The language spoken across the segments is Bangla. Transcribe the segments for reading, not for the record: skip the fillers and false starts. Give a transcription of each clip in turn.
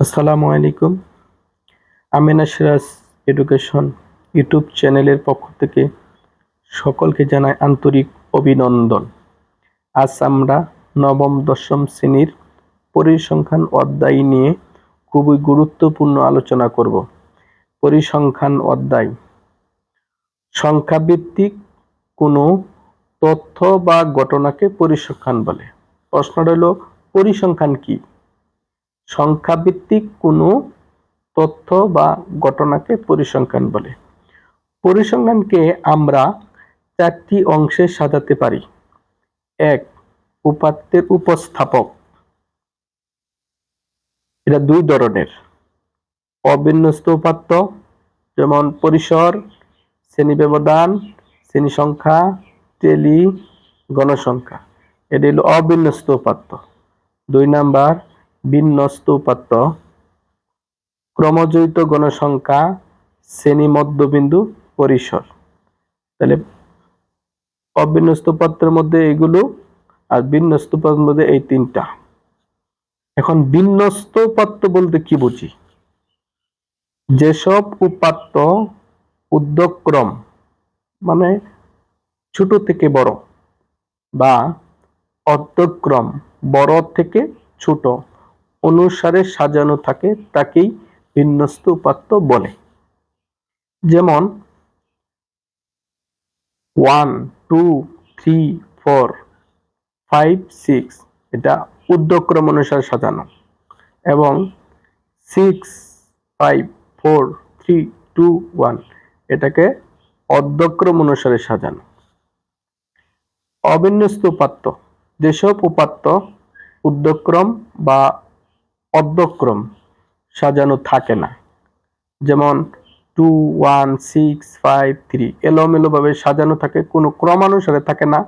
আসসালামু আলাইকুম। আমিনা সিরাজ এডুকেশন ইউটিউব চ্যানেলের পক্ষ থেকে সকলকে জানাই আন্তরিক অভিনন্দন। আজ আমরা নবম দশম শ্রেণীর পরিসংখ্যান অধ্যায় নিয়ে খুবই গুরুত্বপূর্ণ আলোচনা করব। পরিসংখ্যান অধ্যায় সংখ্যাভিত্তিক কোনো তথ্য বা ঘটনাকে পরিসংখ্যান বলে। প্রশ্নটা হলো, পরিসংখ্যান কি? সংখ্যাভিত্তিক কোনো তথ্য বা ঘটনাকে পরিসংখ্যান বলে। পরিসংখ্যানকে আমরা চারটি অংশে সাজাতে পারি। এক, উপাত্তের উপস্থাপক। এটা দুই ধরনের। অবিন্যস্ত উপাত্ত, যেমন পরিসর, শ্রেণী ব্যবধান, শ্রেণী সংখ্যা, টেলি, গণসংখ্যা। এটি হলো অবিন্যস্ত উপাত্ত। দুই নাম্বার, বিন্যস্ত উপাত্ত, ক্রমজয়িত গণসংখ্যা, শ্রেণী মধ্যবিন্দু, পরিসর। তাহলে অবিন্যস্ত উপাত্তের মধ্যে এগুলো, আর বিন্যস্ত উপাত্তের মধ্যে এই তিনটা। এখন বিন্যস্ত উপাত্ত বলতে কি বুঝি? যেসব উপাত্ত ঊর্ধ্বক্রম মানে ছোট থেকে বড় বা অর্ধক্রম বড় থেকে ছোট অনুসারে সাজানো থাকে তাকেই বিন্যস্ত উপাত্ত বলে। যেমন 1, 2, 3, 4, 5, 6 এটা ঊর্ধ্বক্রম অনুসারে সাজানো, এবং 6, 5, 4, 3, 2, 1 এটাকে অর্ধক্রম অনুসারে সাজানো। অবিন্যস্ত উপাত্ত, যেসব উপাত্ত ঊর্ধ্বক্রম বা অর্ধক্রম সাজানো থাকে না, যেমন 2, 1, 6, 5, 3 এলোমেলো ভাবে সাজানো থাকে, কোনো ক্রমানুসারে থাকে না,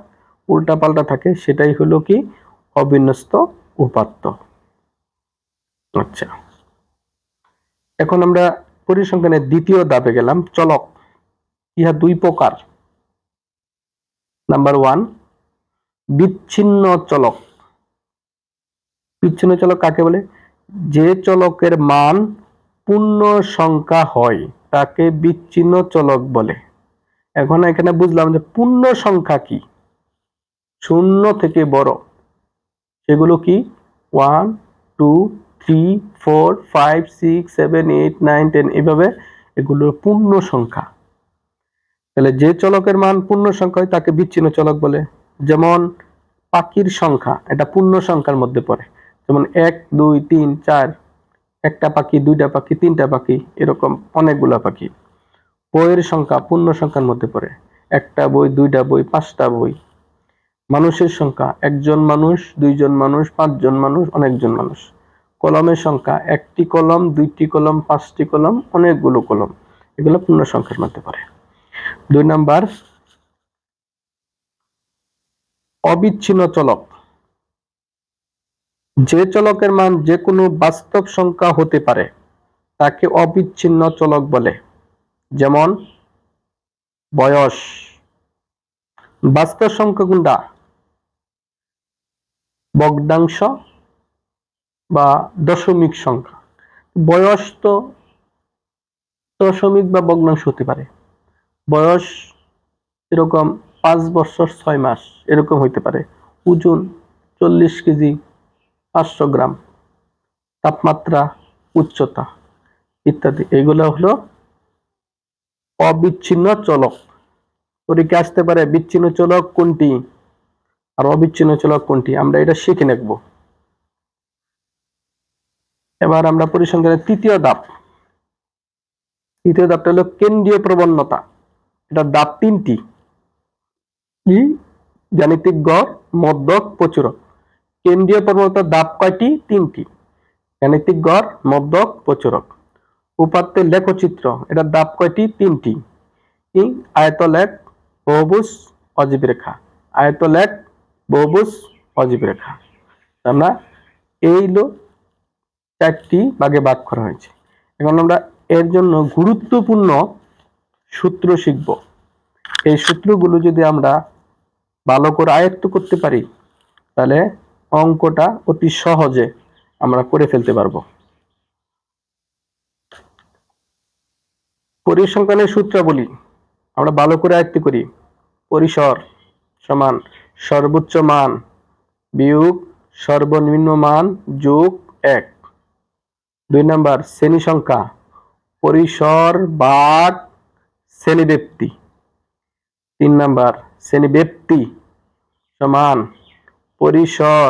উল্টাপাল্টা থাকে, সেটাই হলো কি অবিন্যস্ত উপাত্ত। আচ্ছা, এখন আমরা পরিসংখ্যানের দ্বিতীয় ধাপে গেলাম, চলক। ইহা দুই প্রকার। নাম্বার 1, বিচ্ছিন্ন চলক। বিচ্ছিন্ন চলক কাকে বলে? যে চলকের মান পূর্ণ সংখ্যা হয় তাকে বিচ্ছিন্ন চলক বলে। এখন এখানে বুঝলাম যে পূর্ণ সংখ্যা কি, শূন্য থেকে বড়, সেগুলো কি 1, 2, 3, 4, 5, 6, 7, 8, 9, 10 এভাবে এগুলো পূর্ণ সংখ্যা। তাহলে যে চলকের মান পূর্ণ সংখ্যা হয় তাকে বিচ্ছিন্ন চলক বলে। যেমন পাখির সংখ্যা, এটা পূর্ণ সংখ্যার মধ্যে পড়ে। যেমন 1, 2, 3, 4, একটা পাখি, দুইটা পাখি, তিনটা পাখি, এরকম অনেকগুলা পাখি। বইয়ের সংখ্যা পূর্ণ সংখ্যার মধ্যে পড়ে, একটা বই, দুইটা বই, পাঁচটা বই। মানুষের সংখ্যা, একজন মানুষ, দুইজন মানুষ, পাঁচজন মানুষ, অনেকজন মানুষ। কলমের সংখ্যা, একটি কলম, দুইটি কলম, পাঁচটি কলম, অনেকগুলো কলম, এগুলো পূর্ণ সংখ্যার মধ্যে পড়ে। 2 নাম্বার, অবিচ্ছিন্ন চলক। যে চলকের মান যে কোনো বাস্তব সংখ্যা হতে পারে তাকে অবিচ্ছিন্ন চলক বলে। যেমন বয়স। বাস্তব সংখ্যা কোনটা? ভগ্নাংশ বা দশমিক সংখ্যা। বয়স তো দশমিক বা ভগ্নাংশ হতে পারে। বয়স এরকম 5 বছর 6 মাস এরকম হইতে পারে। ওজন 40 কেজি 500 গ্রাম। তাপমাত্রা, উচ্চতা ইত্যাদি, এগুলো হলো অবিচ্ছিন্ন চলক। পরীক্ষা আসতে পারে বিচ্ছিন্ন চলক কোনটি আর অবিচ্ছিন্ন চলক কোনটি, আমরা এটা শিখে নেব। এবার আমরা পরিসংখ্যানের তৃতীয় ধাপটা হলো কেন্দ্রীয় প্রবণতা। এটা ধাপ 3টি। কি? গাণিতিক গড়, মধ্যক, প্রচুরক। কেন্দ্রীয় প্রবণতার ধাপ কয়টি? 3টি। গাণিতিক গড়, মধ্যক, প্রচুরক। উপাত্তের লেখচিত্র, এটা ধাপ কয়টি? 3টি। কি? আয়তলেখ, বহুভুজ, অজীব রেখা। আয়তলেখ, বহুভুজ, অজীব রেখা। আমরা এইগুলো 4টি ভাগে ভাগ করা হয়েছে। এখন আমরা এর জন্য গুরুত্বপূর্ণ সূত্র শিখব। এই সূত্রগুলো যদি আমরা ভালো করে আয়ত্ত করতে পারি তাহলে অঙ্কটা অতি সহজে আমরা করে ফেলতে পারবো। পরিসংখ্যানের সূত্রাবলী আমরা ভালো করে আয়ত্ত করি। পরিসর সমান সর্বোচ্চ মান বিয়োগ সর্বনিম্ন মান যোগ 1। 2 নাম্বার শ্রেণী সংখ্যা পরিসর ভাগ শ্রেণীব্যাপ্তি। 3 নাম্বার শ্রেণীব্যাপ্তি সমান পরিসর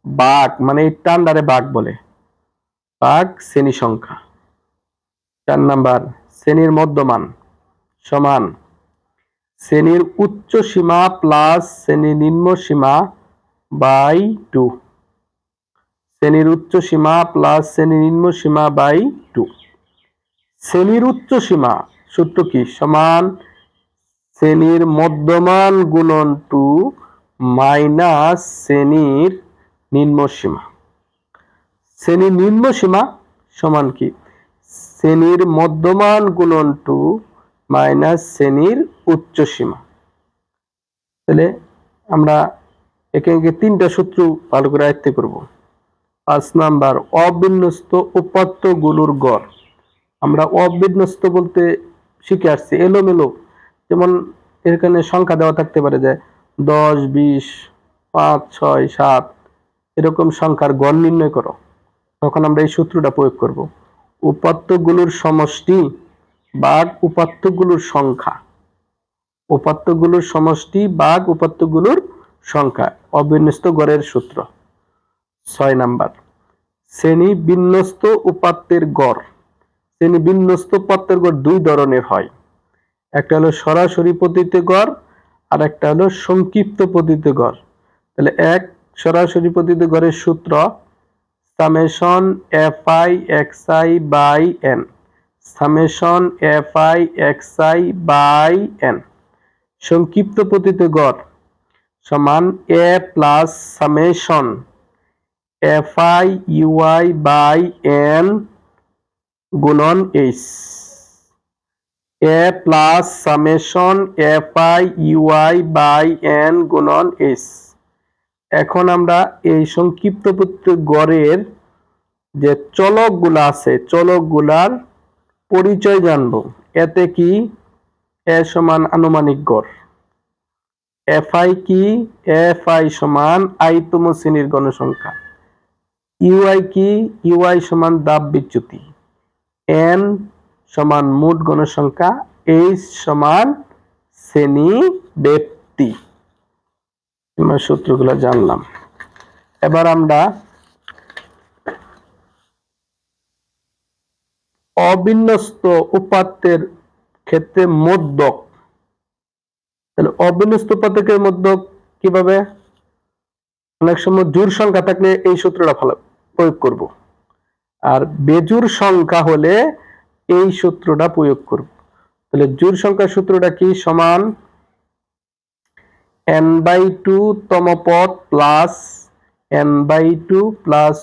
ভাগ মানে এই টান্ডারে ভাগ বলে ভাগ শ্রেণী সংখ্যা। 4 নাম্বার শ্রেণীর মধ্যমান সমান শ্রেণীর উচ্চ সীমা প্লাস শ্রেণীর নিম্ন সীমা বাই 2। শ্রেণীর উচ্চ সীমা প্লাস শ্রেণীর নিম্ন সীমা বাই 2। শ্রেণীর উচ্চ সীমা সূত্র কি? সমান শ্রেণীর মধ্যমান গুণন 2 মাইনাস শ্রেণীর নিম্ন সীমা। শ্রেণীর নিম্ন সীমা সমান কি? শ্রেণীর মধ্যমান গুণন 2 মাইনাস শ্রেণীর উচ্চ সীমা। তাহলে আমরা একে একে 3টা সূত্র ভালো করে আয়ত্ত করব। 5 নাম্বার অবিন্যস্ত উপাত্তগুলোর গড়। আমরা অবিন্যস্ত বলতে শিখে আসছি এলোমেলো, যেমন এখানে সংখ্যা দেওয়া থাকতে পারে যে 10, 20, 5, 6, 7 এরকম সংখ্যার গড় নির্ণয় করো, তখন আমরা এই সূত্রটা প্রয়োগ করব। উপাত্তগুলোর সমষ্টি ভাগ উপাত্তগুলোর সংখ্যা। উপাত্তগুলোর সমষ্টি ভাগ উপাত্তগুলোর সংখ্যা অবিন্যস্ত গড়ের সূত্র। 6 নাম্বার শ্রেণী বিন্যস্ত উপাত্তের গড়। শ্রেণী বিন্যস্ত উপাত্তের গড় 2 ধরনের হয়। একটা হলো সরাসরি পদ্ধতিতে গড় আর একটা হলো সংক্ষিপ্ত পদ্ধতিতে গড়। তাহলে এক সরাসরি পদ্ধতিতে গড়ের সূত্র summation fi xi by n। Summation fi xi by n। সংক্ষিপ্ত পদ্ধতিতে গড় সমান a plus summation fi ui by n গুণন h। a plus summation fi ui by n গুণন h। এখন আমরা এই সংক্ষিপ্ত পদ্ধতির গড়ের যে চলকগুলো আছে চলকগুলার পরিচয় জানব। এতে কি? a সমান আনুমানিক গড়। fi কি? fi সমান i তম শ্রেণীর গণসংখ্যা। ui কি? ui সমান দাব বিচ্যুতি। n সমান মোট গণসংখ্যা। h সমান শ্রেণী ব্যক্তি। আমরা সূত্রগুলো জানলাম। এবার আমরা অবিন্যস্ত উপাত্তের ক্ষেত্রে মধ্যক। তাহলে অবিন্যস্ত উপাত্তের মধ্যক কিভাবে? অনেক সময় জোড় সংখ্যা থাকলে এই সূত্রটা প্রয়োগ করব, আর বেজোড় সংখ্যা হলে এই সূত্রটা প্রয়োগ করব। তাহলে জোড় সংখ্যার সূত্রটা কি? সমান n/2 তম পদ প্লাস n/2 প্লাস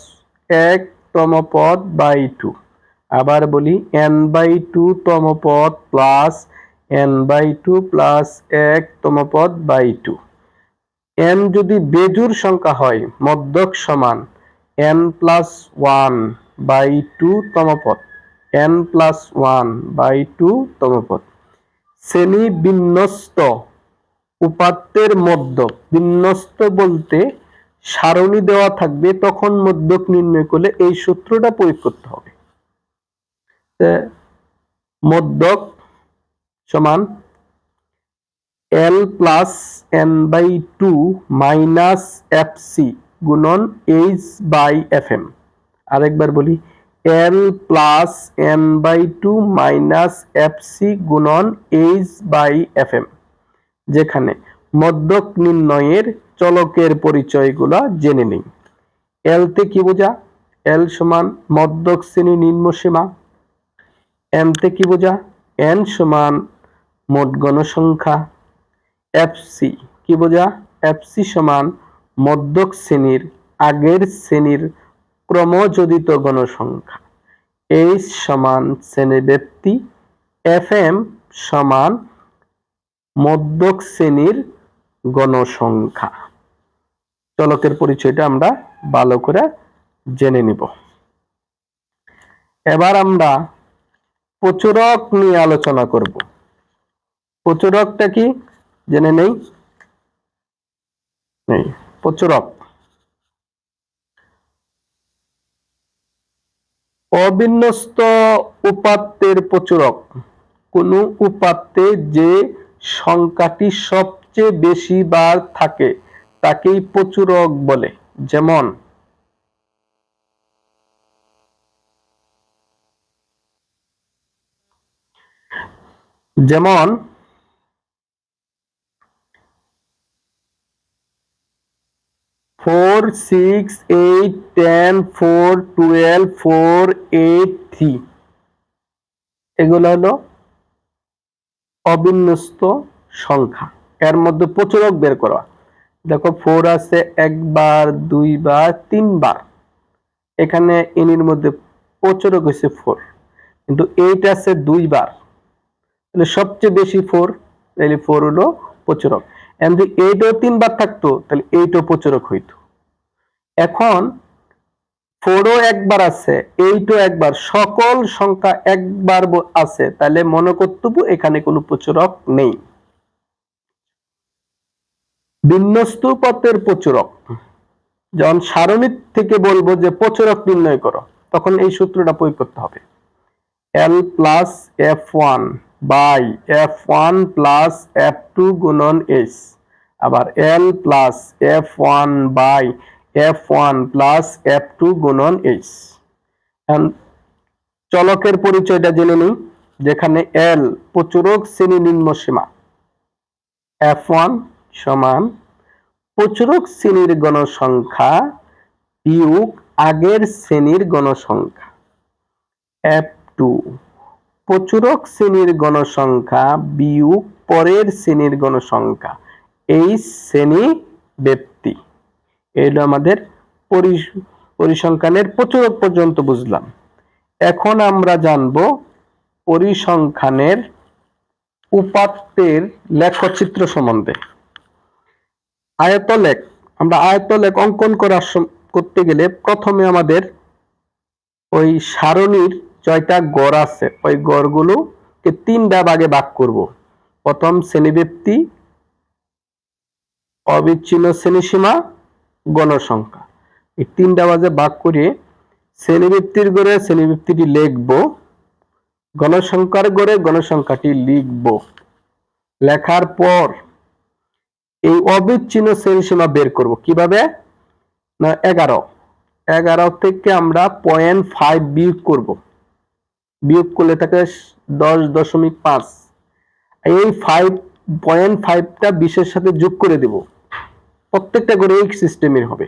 1 তম পদ বাই 2। আবার বলি n/2 তম পদ প্লাস n/2 প্লাস 1 তম পদ বাই 2। n যদি বেজোড় সংখ্যা হয় মধ্যক সমান n প্লাস 1 বাই 2 তম পদ। n প্লাস 1 বাই 2 তম পদ। শ্রেণী বিন্যস্ত উপাত্তের মধ্যক। বিন্যস্ত বলতে সারণী দেওয়া থাকবে, তখন মধ্যক নির্ণয় করলে এই সূত্রটা প্রয়োগ করতে হবে। মধ্যক সমান l plus n/2 minus fc গুণন h বাই fm। আরেকবার বলি l plus n/2 minus fc গুণন h বাই fm। যেখানে মধ্যক নির্ণয়ের চলকের পরিচয়গুলো জেনে নিই। l তে কি বোঝা? l সমান মধ্যক শ্রেণী নিম্ন সীমা। m তে কি বোঝা? n সমান মোট গণসংখ্যা। fc কি বোঝা? fc সমান মধ্যক শ্রেণীর আগের শ্রেণীর ক্রমযোজিত গণসংখ্যা। h সমান শ্রেণীব্যাপ্তি। fm সমান মধ্যক শ্রেণীর গণসংখ্যা। চলকের পরিচয়টা আমরা ভালো করে জেনে নিব। এবার আমরা প্রচুরক নিয়ে আলোচনা করব। প্রচুরকটা কি জেনে নেই। প্রচুরক অবিন্যস্ত উপাত্তের প্রচুরক কোন উপাত্তে যে সংখ্যাটি সবচেয়ে বেশি বার থাকে তাকেই প্রচুরক বলে। যেমন যেমন 4 6 8 10 4 12 4 8 3 এগুলো হলো অবিন্যস্ত সংখ্যা। এর মধ্যে প্রচুরক বের করা। দেখো 4 আছে একবার, দুইবার, তিনবার। এখানে এর মধ্যে প্রচুরক হয়েছে 4, কিন্তু 8 আছে দুইবার, তাহলে সবচেয়ে বেশি 4, তাহলে 4 হলো প্রচুরক। যদি 8 ও তিনবার থাকতো তাহলে 8 ও প্রচুরক হইতো। এখন 4 ও একবার আছে, 8 ও একবার, সকল সংখ্যা একবার আছে, তাহলে মনে করতেব এখানে কোনো প্রচুরক নেই। বিন্যস্ত উপাত্তের প্রচুরক, যখন সারণী থেকে বলবো যে প্রচুরক নির্ণয় করো, তখন এই সূত্রটা প্রয়োগ করতে হবে। L plus F1 by F1 plus F2 গুণন H, আবার L plus F1 by F1 plus F2 গুণন H। চলকের পরিচয়টা জেনে নিই, যেখানে L প্রচুরক শ্রেণী নিম্ন সীমা, F1 সমান প্রচুরক শ্রেণীর গণসংখ্যা বিয়োগ আগের শ্রেণীর গণসংখ্যা, F2 প্রচুরক শ্রেণীর গণসংখ্যা বিয়োগ পরের শ্রেণীর গণসংখ্যা, এই শ্রেণী ব্যক্তি। এটা আমাদের পরিসংখ্যানের প্রচুরক পর্যন্ত বুঝলাম। এখন আমরা জানব পরিসংখ্যানের উপাত্তের লেখচিত্র সম্বন্ধে। আয়তলেখ, আমরা আয়তলেখ অঙ্কন করতে গেলে প্রথমে আমাদের ওই সারণীর জয়টা গড় আছে, ওই গড়গুলোকে তিনটা ভাগে ভাগ করব। প্রথম শ্রেণীব্যক্তি, অবিচ্ছিন্ন শ্রেণীসীমা, গণসংখ্যা, এই তিনটা ভাগে ভাগ করে শ্রেণীব্যক্তির গড়ে শ্রেণীব্যক্তিটি লিখব, গণসংখ্যার গড়ে গণসংখ্যাটি লিখব। লেখার পর এই অবিচ্ছিন্ন শ্রেণীসীমা বের করব। কিভাবে না, 11 থেকে আমরা 0.5 বিয়োগ করব। বিয়োগ করলে থাকে 10.5। এই 0.5টা 20-এর সাথে যোগ করে দেব। প্রত্যেকটা করে এই সিস্টেমের হবে।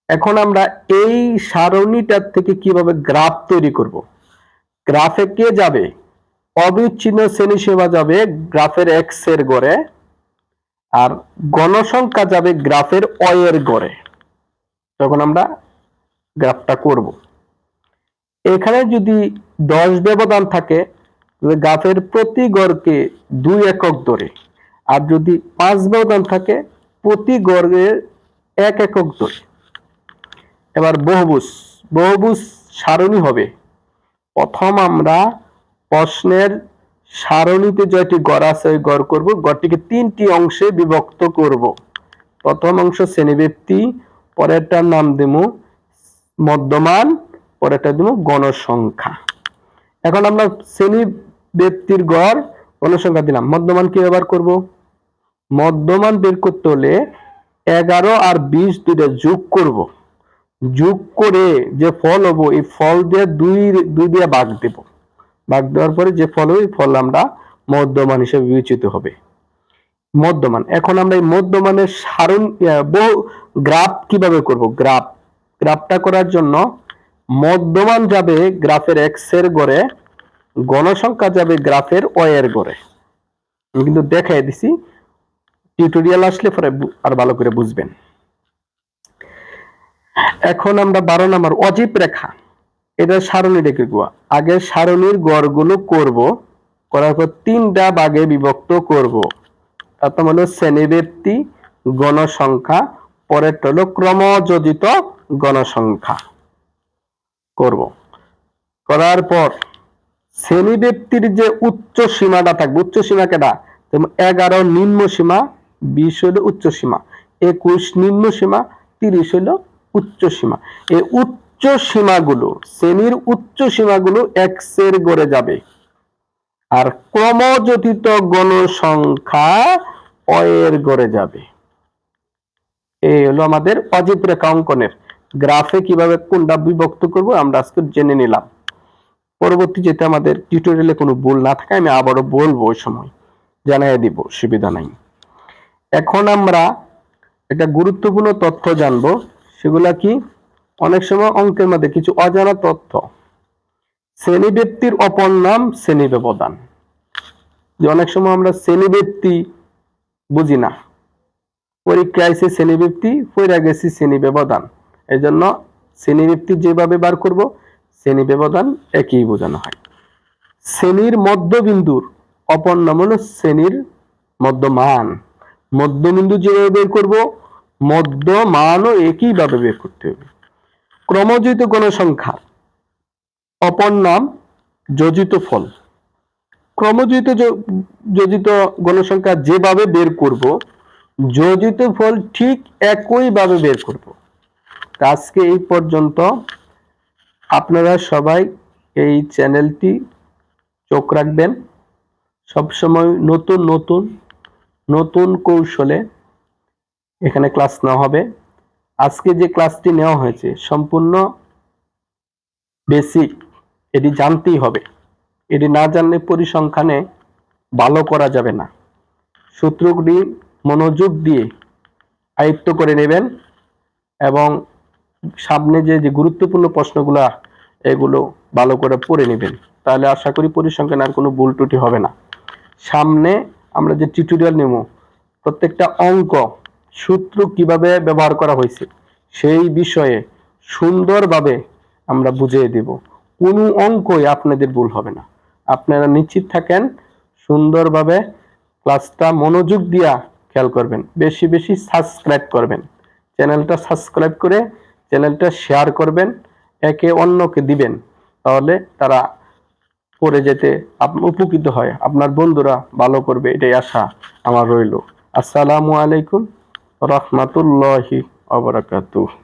এখন আমরা এই সারণীটার থেকে কিভাবে গ্রাফ তৈরি করব। গ্রাফে কে যাবে? অবিচ্ছিন্ন শ্রেণীসীমা যাবে গ্রাফের এক্স এর গড়ে, আর গণসংখ্যা যাবে গ্রাফের ওয়াই এর গড়ে। তখন আমরা গ্রাফটা করব। এখানে যদি 10 ব্যবধান থাকে, গ্রাফের প্রতি গড়কে 2 একক ধরে, আর যদি 5 ব্যবধান থাকে প্রতি গড়ের 1 একক ধরে। এবার বহুভুজ সারণী হবে। প্রথম আমরা প্রশ্নের সারণীতে যেটি গড় আছে ওই গড় করব, গড়টিকে 3টি অংশে বিভক্ত করব। প্রথম অংশ শ্রেণীব্যক্তি, পরেরটার নাম দেব মধ্যমান, পরেরটা দেব গণসংখ্যা। এখন আমরা শ্রেণীব্যক্তির গড়, গণসংখ্যা দিলাম। মধ্যমান কি ব্যবহার করব? মধ্যমান বের করতে হলে 11 আর 20 দুইটা যোগ করব। যোগ করে যে ফল হবো, এই ফল দিয়ে 2 দিয়ে ভাগ দেব। ভাগ দেওয়ার পরে যে ফল হবে, ফল আমরা মধ্যমান হিসেবে বিবেচিত হবে। মধ্যমান। এখন আমরা এই মধ্যমানের গ্রাফ কিভাবে করব? গ্রাফটা করার জন্য মধ্যমান যাবে গ্রাফের এক্স এর গড়ে, গণসংখ্যা যাবে গ্রাফের ওয়াই এর গড়ে। আমি কিন্তু দেখাই দিছি, টিউটোরিয়াল আসলে পরে আর ভালো করে বুঝবেন। এখন আমরা 12 নম্বর অজীব রেখা, এটা সারণী রেখে আগে সারণীর গড়গুলো করব, করার পর 3টা ভাগে বিভক্ত করব। প্রথম হলো শ্রেণীব্যক্তি, গণসংখ্যা, পরেরটা হলো ক্রমযোজিত গণসংখ্যা করব। করার পর শ্রেণী ব্যক্তির যে উচ্চ সীমাটা থাকবে, উচ্চ সীমা কেটা, যেমন 11 নিম্ন সীমা, 20 হলো উচ্চ সীমা, 21 নিম্ন সীমা, 30 হলো উচ্চ সীমা। এই উচ্চ সীমাগুলো, শ্রেণীর উচ্চ সীমাগুলো এক্স এর গড়ে যাবে, আর ক্রমযোজিত গণসংখ্যা এর গড়ে যাবে। এই হলো আমাদের অজীব রেখা অঙ্কনের গ্রাফে কিভাবে কোনটা বিভক্ত করব আমরা আজকে জেনে নিলাম। পরবর্তী যেতে আমাদের টিউটোরিয়ালে কোনো ভুল না থাকে আমি আবারও বলবো, ওই সময় জানাই দিব, সুবিধা নাই। এখন আমরা একটা গুরুত্বপূর্ণ তথ্য জানবো, সেগুলা কি, অনেক সময় অঙ্কের মধ্যে কিছু অজানা তথ্য। শ্রেণী ব্যক্তির অপর নাম শ্রেণী ব্যবধান। যে অনেক সময় আমরা শ্রেণী ব্যক্তি বুঝি না, পরীক্ষায় এসে শ্রেণী ব্যক্তি, পড়ে গেছি শ্রেণী ব্যবধান। এই জন্য শ্রেণী ব্যক্তি যেভাবে বার করব, শ্রেণী ব্যবধান একই বোঝানো হয়। শ্রেণীর মধ্যবিন্দুর অপর নাম হলো শ্রেণীর মধ্যমান। মধ্যবিন্দু যেভাবে বের করব, মধ্যমানও একইভাবে বের করতে হবে। ক্রমযোজিত গণসংখ্যা অপর নাম যোজিত ফল। ক্রমযোজিত যোজিত গণসংখ্যা যেভাবে বের করব, যোজিত ফল ঠিক একইভাবে বের করব। আজকে এই পর্যন্ত। আপনারা সবাই এই চ্যানেলটি চোখ রাখবেন, সবসময় নতুন নতুন নতুন কৌশলে এখানে ক্লাস নেওয়া হবে। আজকে যে ক্লাসটি নেওয়া হয়েছে সম্পূর্ণ বেসিক, এটি জানতেই হবে। এটি না জানলে পরিসংখ্যানে ভালো করা যাবে না। সূত্রগুলি মনোযোগ দিয়ে আয়ত্ত করে নেবেন এবং সামনে যে গুরুত্বপূর্ণ প্রশ্নগুলো, এগুলো ভালো করে পড়ে নেবেন, তাহলে আশা করি পরিসংখ্যানে আর কোনো ভুল ত্রুটি হবে না। সামনে আমরা যে টিউটোরিয়াল নেব, প্রত্যেকটা অঙ্ক সূত্র কিভাবে ব্যবহার করা হয়েছে সেই বিষয়ে সুন্দরভাবে আমরা বুঝিয়ে দেব। কোনো অঙ্কই আপনাদের ভুল হবে না, আপনারা নিশ্চিত থাকেন। সুন্দরভাবে ক্লাসটা মনোযোগ দিয়া খেয়াল করবেন, বেশি বেশি সাবস্ক্রাইব করবেন, চ্যানেলটা সাবস্ক্রাইব করে চ্যানেলটা শেয়ার করবেন, একে অন্যকে দিবেন, তাহলে তারা পড়ে যেতে উপকৃত হয়, আপনার বন্ধুরা ভালো করবে, এটাই আশা আমার রইল। আসসালামু আলাইকুম রাহমাতুল্লাহি ওয়া বারাকাতুহু।